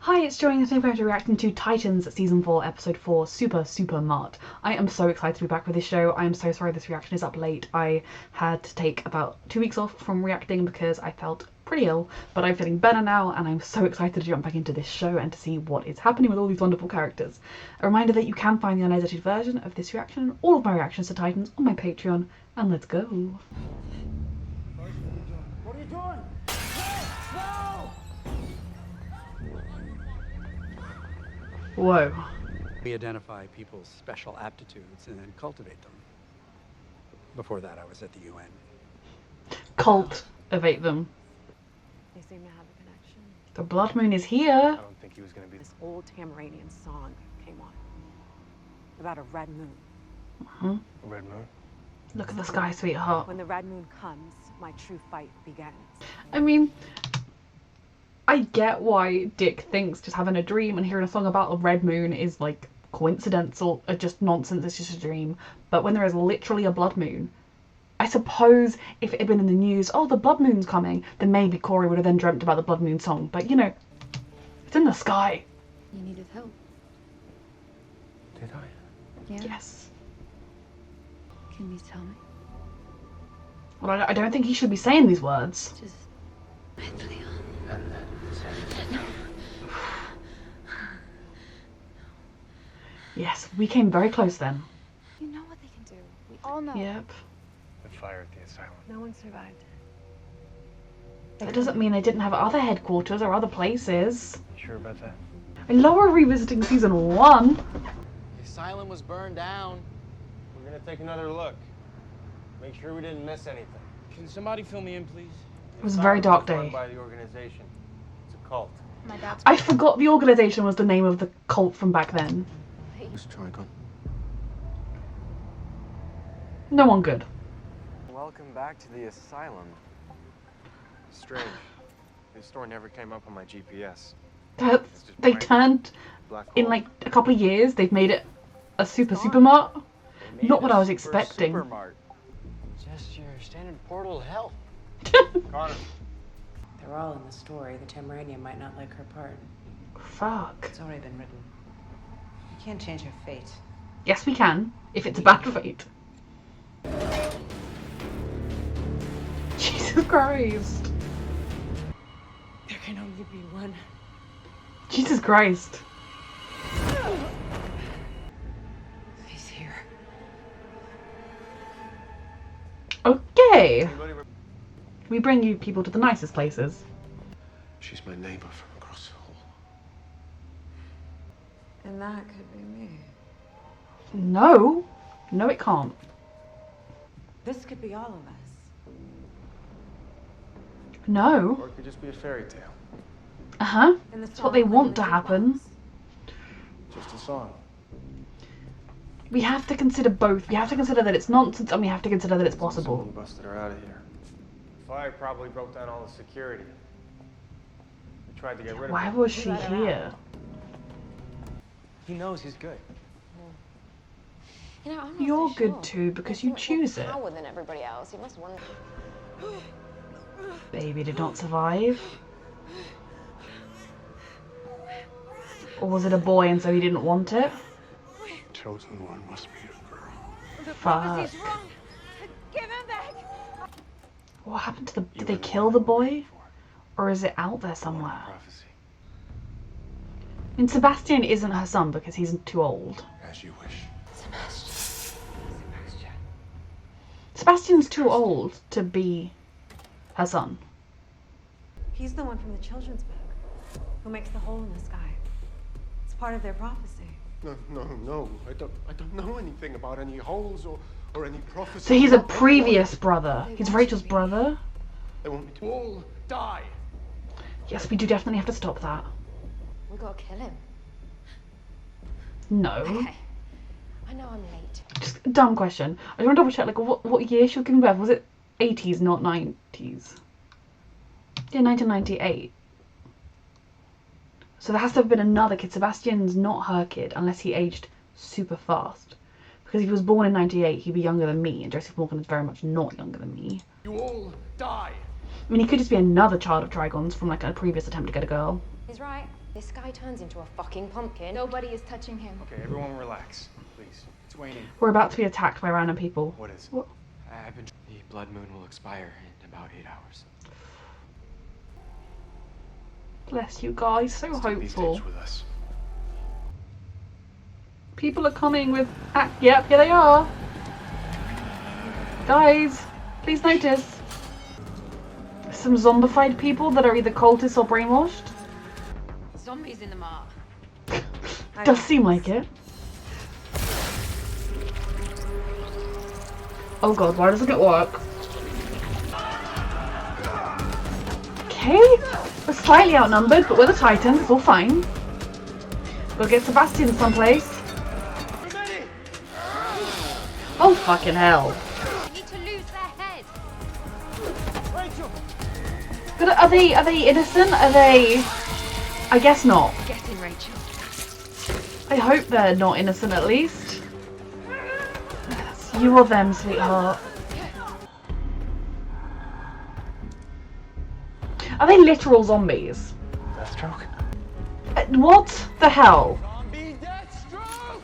Hi, it's Joey and today we're going to be reacting to Titans Season 4, Episode 4, Super Mart. I am so excited to be back with this show. I am so sorry this reaction is up late. I had to take about 2 weeks off from reacting because I felt pretty ill, but I'm feeling better now and I'm so excited to jump back into this show and to see what is happening with all these wonderful characters. A reminder that you can find the unedited version of this reaction and all of my reactions to Titans on my Patreon, and let's go. What are you doing? No! Whoa. We identify people's special aptitudes and then cultivate them. Before that, I was at the UN. Cultivate them. They seem to have a connection. The blood moon is here. I don't think he was gonna be. This old Tamaranian song came on about a red moon. A red moon? Look at the sky, sweetheart. When the red moon comes, my true fight begins. I mean, I get why Dick thinks just having a dream and hearing a song about a red moon is like coincidence or just nonsense, it's just a dream. But when there is literally a blood moon, I suppose if it had been in the news, oh, the blood moon's coming, then maybe Corey would have then dreamt about the blood moon song. But you know, it's in the sky. You needed help. Did I? Yeah. Yes. Can you tell me? Well, I don't think he should be saying these words. Just mentally on. And then Yes, we came very close then. You know what they can do. We all know. Yep. the fire at the asylum. No one survived. That doesn't mean they didn't have other headquarters or other places. You sure about that? I love her revisiting season 1. The asylum was burned down. We're gonna take another look. Make sure we didn't miss anything. Can somebody fill me in, please? It was a very dark Run day. by the organization. It's a cult. My dad's I forgot the organisation was the name of the cult from back then. Who's Trigon? No one good. Welcome back to the asylum. Strange. The store never came up on my GPS. They turned Black in hole. like a couple of years. They've made it a super Mart. They made Not what a I was super expecting. Supermart. Just your standard portal to hell. Connor. They're all in the story. The Tamaranian might not like her part. Fuck. It's already been written. You can't change her fate. Yes, we can if it's a bad fate. Jesus Christ. There can only be one. Jesus Christ. He's here. Okay. Anybody We bring you people to the nicest places. She's my neighbor from across the hall. And that could be me. No. No, it can't. This could be all of us. No. Or it could just be a fairy tale. Uh-huh. And the That's what they song want to living happen. box. Just a song. We have to consider both. We have to consider that it's nonsense and we have to consider that it's possible. Someone busted her out of here. The fire probably broke down all the security. We tried to get rid of Why her. was she here? He knows he's good. You know, I'm not You're so good sure. too because There's you so much choose more it. power than everybody else. You must wonder. Baby did not survive. Or was it a boy and so he didn't want it? Chosen one must be a girl. Fuck. Give him back. What happened to the... Did they kill the boy? Or is it out there somewhere? Prophecy. And Sebastian isn't her son because he's too old. As you wish. Sebastian's too old to be her son. He's the one from the children's book who makes the hole in the sky. It's part of their prophecy. No. I don't know anything about any holes or any prophecy. So he's a previous brother. He's Rachel's brother. They want me to all die. Yes, we do definitely have to stop that. We gotta kill him. No. Okay. I know I'm late. Just a dumb question. I just want to double check, like, what year she was giving birth? Was it 80s, not 90s? Yeah, 1998. So there has to have been another kid. Sebastian's not her kid unless he aged super fast. Because if he was born in 98, he'd be younger than me, and Joseph Morgan is very much not younger than me. You all die. I mean, he could just be another child of Trigon's from like a previous attempt to get a girl. He's right. This guy turns into a fucking pumpkin. Nobody is touching him. Okay, everyone relax, please. It's waning. We're about to be attacked by random people. What is it? What? I've been. The blood moon will expire in about 8 hours. Bless you guys, so Let's take these hopeful. tapes with us. People are coming with. Yep, here they are. Guys, please notice. Some zombified people that are either cultists or brainwashed. Zombies in the Mart. Does seem like it. Oh god, why doesn't it work? Okay, we're slightly outnumbered, but we're the Titans, it's all fine. We'll get Sebastian someplace. Oh fucking hell. You need to lose their head. But are they innocent? Are they... I guess not. Get in, Rachel. I hope they're not innocent at least. It's you or them, sweetheart. Are they literal zombies? Deathstroke? What the hell? Zombie Deathstroke!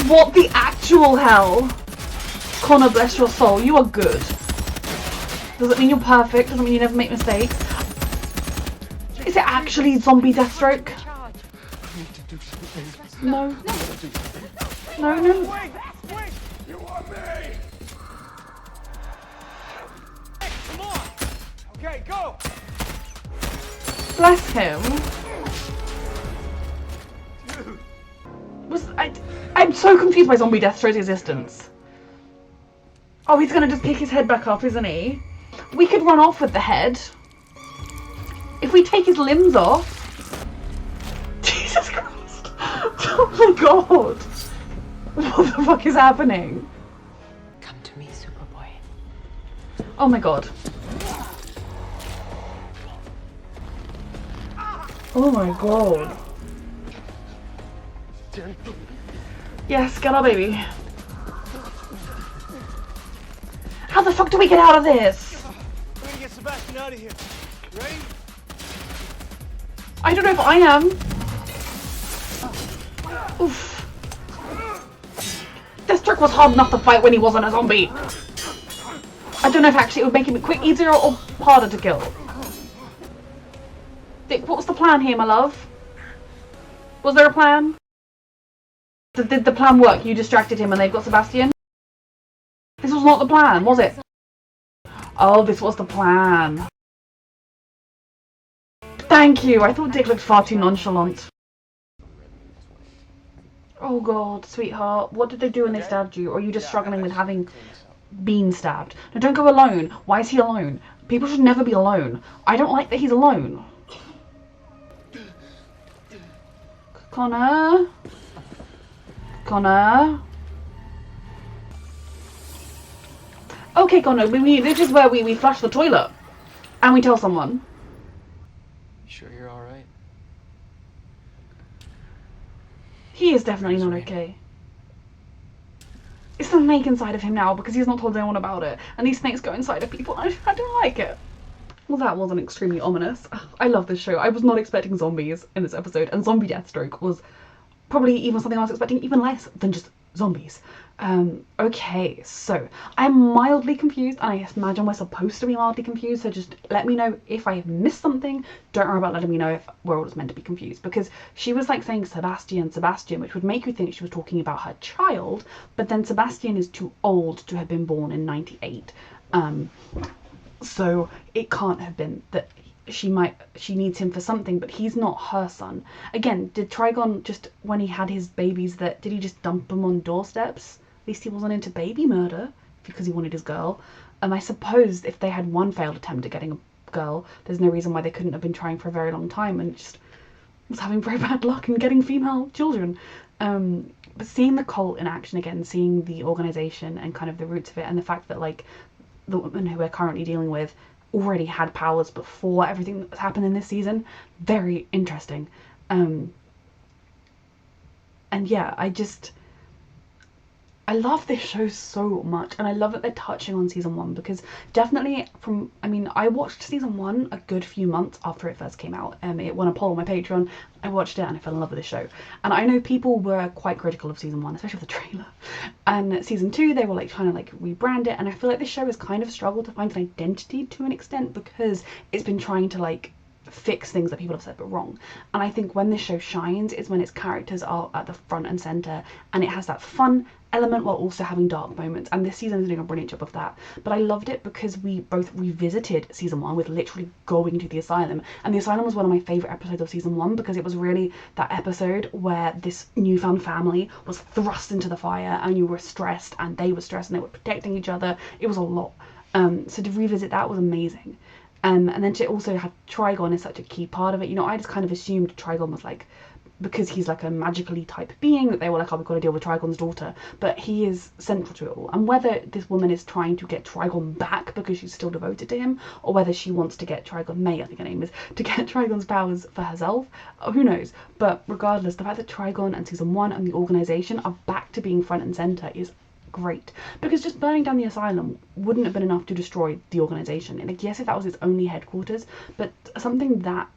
What the actual hell? Connor, bless your soul, you are good. Does it mean you're perfect? Does it mean you never make mistakes? Is it actually zombie Deathstroke? No. No, no. Wait! You want me? Come on! Okay, go! Bless him. I'm so confused by zombie Deathstroke's existence. Oh, he's gonna just pick his head back up, isn't he? We could run off with the head. If we take his limbs off. Jesus Christ. Oh my god. What the fuck is happening? Come to me, Superboy. Oh my god. Oh my god. Yes, get our baby. How the fuck do we get out of this? We're gonna get Sebastian out of here. Ready? I don't know if I am. Oof. This trick was hard enough to fight when he wasn't a zombie. I don't know if actually it would make him easier or harder to kill. Dick, what was the plan here, my love? Was there a plan? Did the plan work? You distracted him and they've got Sebastian? This was not the plan, was it? Oh, this was the plan. Thank you. I thought Dick looked far too nonchalant. Oh god, sweetheart. What did they do when they stabbed you? Or are you just struggling with having been stabbed? No, don't go alone. Why is he alone? People should never be alone. I don't like that he's alone. Connor? Connor? Okay, Connor, this is where we flush the toilet. And we tell someone. You sure you're alright? He is definitely not okay. It's the snake inside of him now because he's not told anyone about it. And these snakes go inside of people. I don't like it. Well, that wasn't extremely ominous. I love this show. I was not expecting zombies in this episode. And zombie Deathstroke was probably even something I was expecting even less than just zombies. Okay, so I'm mildly confused, and I imagine we're supposed to be mildly confused, so just let me know if I have missed something. Don't worry about letting me know if we're all just meant to be confused, because she was like saying Sebastian, which would make you think she was talking about her child, but then Sebastian is too old to have been born in 98, so it can't have been that she needs him for something, but he's not her son. Again, did Trigon just, when he had his babies, did he just dump them on doorsteps? At least he wasn't into baby murder because he wanted his girl. And I suppose if they had one failed attempt at getting a girl, there's no reason why they couldn't have been trying for a very long time and just was having very bad luck in getting female children. But seeing the cult in action again, seeing the organization and kind of the roots of it, and the fact that like the woman who we're currently dealing with already had powers before everything that's happened in this season, very interesting. And yeah, I love this show so much, and I love that they're touching on season 1 because definitely I watched season 1 a good few months after it first came out. It won a poll on my Patreon. I watched it and I fell in love with this show. And I know people were quite critical of season 1, especially with the trailer. And season 2, they were like trying to like rebrand it, and I feel like this show has kind of struggled to find an identity to an extent because it's been trying to like fix things that people have said but wrong. And I think when this show shines is when its characters are at the front and center, and it has that fun element while also having dark moments, and this season is doing a brilliant job of that. But I loved it because we both revisited season 1 with literally going to the asylum, and the asylum was one of my favorite episodes of season 1 because it was really that episode where this newfound family was thrust into the fire, and you were stressed and they were stressed and they were protecting each other. It was a lot. So to revisit that was amazing. And then to also have Trigon is such a key part of it. You know, I just kind of assumed Trigon was like, because he's like a magically type being, that they were like, oh, we've got to deal with Trigon's daughter. But he is central to it all. And whether this woman is trying to get Trigon back because she's still devoted to him, or whether she wants to get Trigon, May I think her name is, to get Trigon's powers for herself, who knows. But regardless, the fact that Trigon and season 1 and the organisation are back to being front and centre is great, because just burning down the asylum wouldn't have been enough to destroy the organisation. And I guess if that was its only headquarters, but something that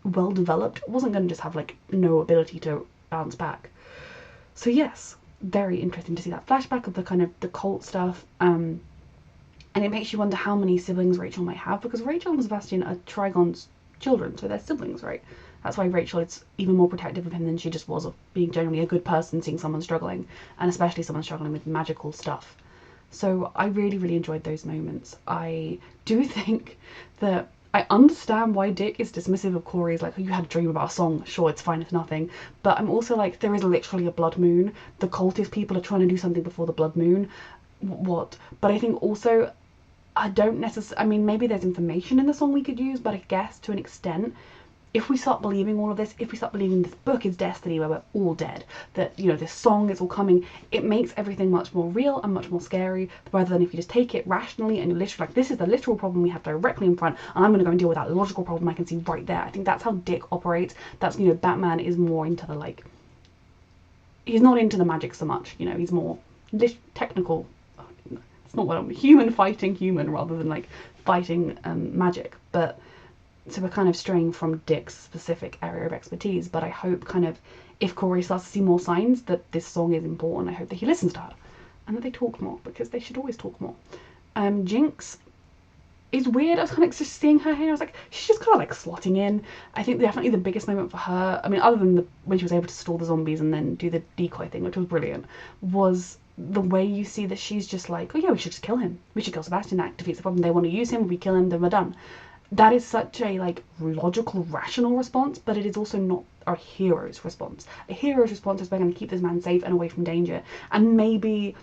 well developed wasn't going to just have like no ability to bounce back. So yes, very interesting to see that flashback of the kind of the cult stuff, and it makes you wonder how many siblings Rachel might have, because Rachel and Sebastian are Trigon's children, so they're siblings, right? That's why Rachel is even more protective of him than she just was of being generally a good person, seeing someone struggling, and especially someone struggling with magical stuff. So I really, really enjoyed those moments. I do think that I understand why Dick is dismissive of Corey's, like, oh, you had a dream about a song, sure, it's fine, it's nothing. But I'm also like, there is literally a blood moon. The cultist people are trying to do something before the blood moon. What? But I think also, I don't necessarily, I mean, maybe there's information in the song we could use, but I guess to an extent, if we start believing all of this, if we start believing this book is destiny, where we're all dead, that, you know, this song is all coming, it makes everything much more real and much more scary, rather than if you just take it rationally and you're literally like, this is the literal problem we have directly in front, and I'm going to go and deal with that logical problem I can see right there. I think that's how Dick operates. That's, you know, Batman is more into the, like, he's not into the magic so much, you know, he's more technical, it's not what I'm, human fighting human, rather than, like, fighting magic. But so we're kind of straying from Dick's specific area of expertise, but I hope kind of if Corey starts to see more signs that this song is important, I hope that he listens to her and that they talk more, because they should always talk more. Jinx is weird. I was kind of just seeing her here. I was like, she's just kind of like slotting in. I think definitely the biggest moment for her, I mean, other than when she was able to stall the zombies and then do the decoy thing, which was brilliant, was the way you see that she's just like, oh yeah, we should just kill him. We should kill Sebastian. That defeats the problem. They want to use him. We kill him. Then we're done. That is such a like logical, rational response, but it is also not a hero's response. A hero's response is we're going to keep this man safe and away from danger, and maybe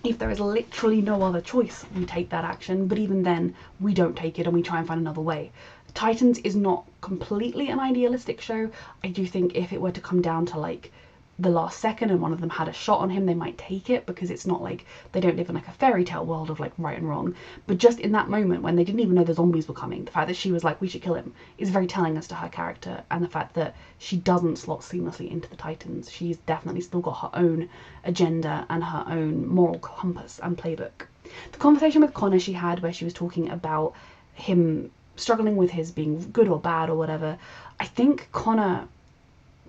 if there is literally no other choice, we take that action, but even then we don't take it and we try and find another way. Titans is not completely an idealistic show. I do think if it were to come down to like the last second and one of them had a shot on him, they might take it, because it's not like they don't live in like a fairy tale world of like right and wrong. But just in that moment when they didn't even know the zombies were coming, the fact that she was like, we should kill him, is very telling as to her character, and the fact that she doesn't slot seamlessly into the Titans. She's definitely still got her own agenda and her own moral compass and playbook. The conversation with Connor she had, where she was talking about him struggling with his being good or bad or whatever, I think Connor,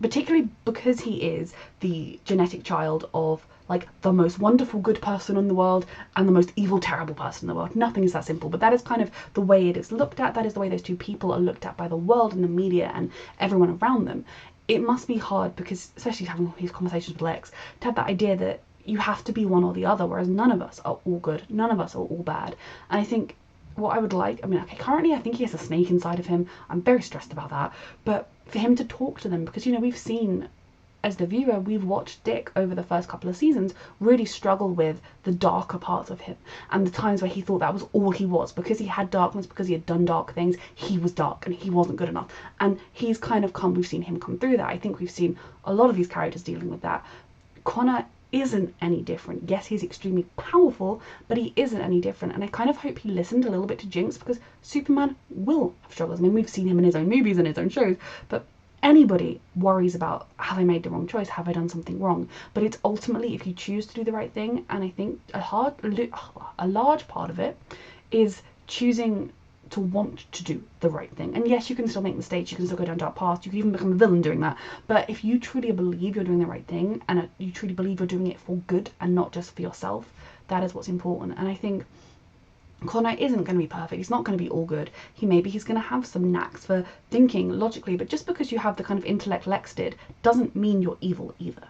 particularly because he is the genetic child of like the most wonderful good person in the world and the most evil terrible person in the world. Nothing is that simple, but that is kind of the way it is looked at. That is the way those two people are looked at by the world and the media and everyone around them. It must be hard, because especially having these conversations with Lex, to have that idea that you have to be one or the other, whereas none of us are all good, none of us are all bad. And I think what I would like, I mean, okay, currently I think he has a snake inside of him. I'm very stressed about that, but for him to talk to them, because, you know, we've seen, as the viewer, we've watched Dick over the first couple of seasons really struggle with the darker parts of him, and the times where he thought that was all he was, because he had darkness, because he had done dark things, he was dark and he wasn't good enough. And he's kind of we've seen him come through that. I think we've seen a lot of these characters dealing with that. Connor isn't any different. Yes, he's extremely powerful, but he isn't any different, and I kind of hope he listened a little bit to Jinx, because Superman will have struggles. I mean, we've seen him in his own movies and his own shows, but Anybody worries about, have I made the wrong choice? Have I done something wrong? But it's ultimately if you choose to do the right thing, and I think a large part of it is choosing to want to do the right thing. And yes, you can still make mistakes, you can still go down dark paths, you can even become a villain doing that. But if you truly believe you're doing the right thing, and you truly believe you're doing it for good and not just for yourself, that is what's important. And I think Connor isn't going to be perfect. He's not going to be all good. He's going to have some knacks for thinking logically, but just because you have the kind of intellect Lex did doesn't mean you're evil either.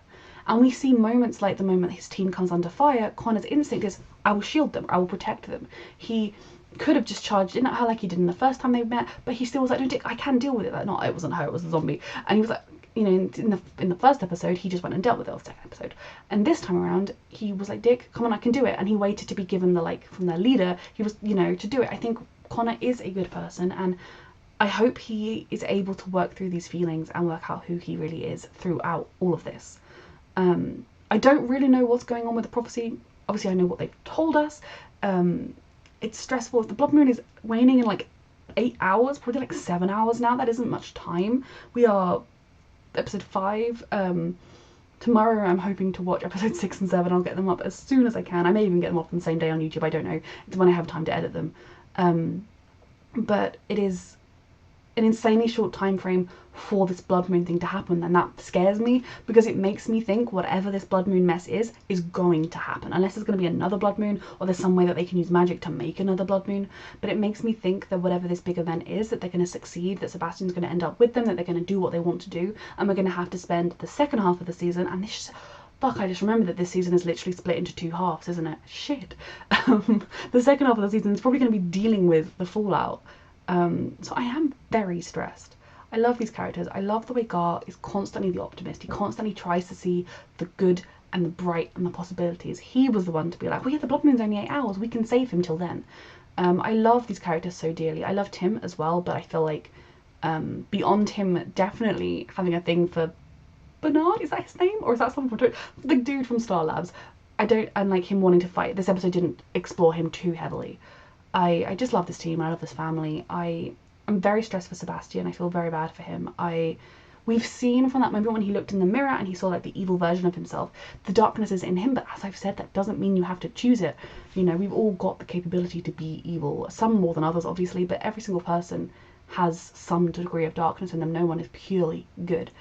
And we see moments like the moment his team comes under fire, Connor's instinct is, I will shield them, I will protect them. He could have just charged in at her like he did in the first time they met, but he still was like, no, Dick, I can deal with it. Like, not, it wasn't her, it was a zombie. And he was like, you know, in the first episode, he just went and dealt with it, or the second episode. And this time around, he was like, Dick, come on, I can do it. And he waited to be given the, like, from their leader, he was, you know, to do it. I think Connor is a good person, and I hope he is able to work through these feelings and work out who he really is throughout all of this. I don't really know what's going on with the prophecy. Obviously, I know what they've told us. It's stressful. The blood moon is waning in like 8 hours, probably like 7 hours now. That isn't much time. We are episode 5. Tomorrow I'm hoping to watch episode 6 and 7. I'll get them up as soon as I can. I may even get them up on the same day on YouTube. I don't know. It's when I have time to edit them. But it is an insanely short time frame for this blood moon thing to happen, and that scares me because it makes me think whatever this blood moon mess is going to happen, unless there's going to be another blood moon or there's some way that they can use magic to make another blood moon. But it makes me think that whatever this big event is, that they're going to succeed, that Sebastian's going to end up with them, that they're going to do what they want to do, and we're going to have to spend the second half of the season, and this fuck, I just remember that this season is literally split into 2 halves, isn't it? Shit. The second half of the season is probably going to be dealing with the fallout. So I am very stressed. I love these characters. I love the way Gar is constantly the optimist. He constantly tries to see the good and the bright and the possibilities. He was the one to be like, well, yeah, the blood moon's only 8 hours. We can save him till then. I love these characters so dearly. I love Tim as well, but I feel like beyond him definitely having a thing for Bernard, is that his name? Or is that someone from the dude from Star Labs? And like him wanting to fight. This episode didn't explore him too heavily. I just love this team. I love this family. I'm very stressed for Sebastian. I feel very bad for him. We've seen from that moment when he looked in the mirror and he saw like the evil version of himself, the darkness is in him, but as I've said, that doesn't mean you have to choose it. You know, we've all got the capability to be evil, some more than others obviously, but every single person has some degree of darkness in them. No one is purely good.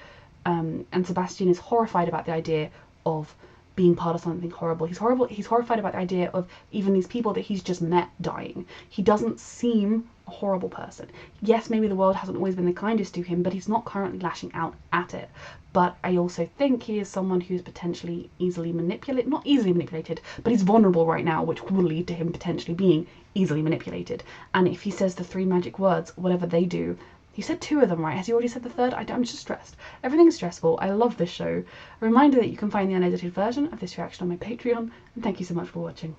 And Sebastian is horrified about the idea of being part of something horrible. He's horrified about the idea of even these people that he's just met dying. He doesn't seem a horrible person. Yes, maybe the world hasn't always been the kindest to him, but he's not currently lashing out at it. But I also think he is someone who is potentially not easily manipulated, but he's vulnerable right now, which will lead to him potentially being easily manipulated. And if he says the 3 magic words, whatever they do, he said 2 of them, right? Has he already said the 3rd? I'm just stressed. Everything's stressful. I love this show. A reminder that you can find the unedited version of this reaction on my Patreon, and thank you so much for watching.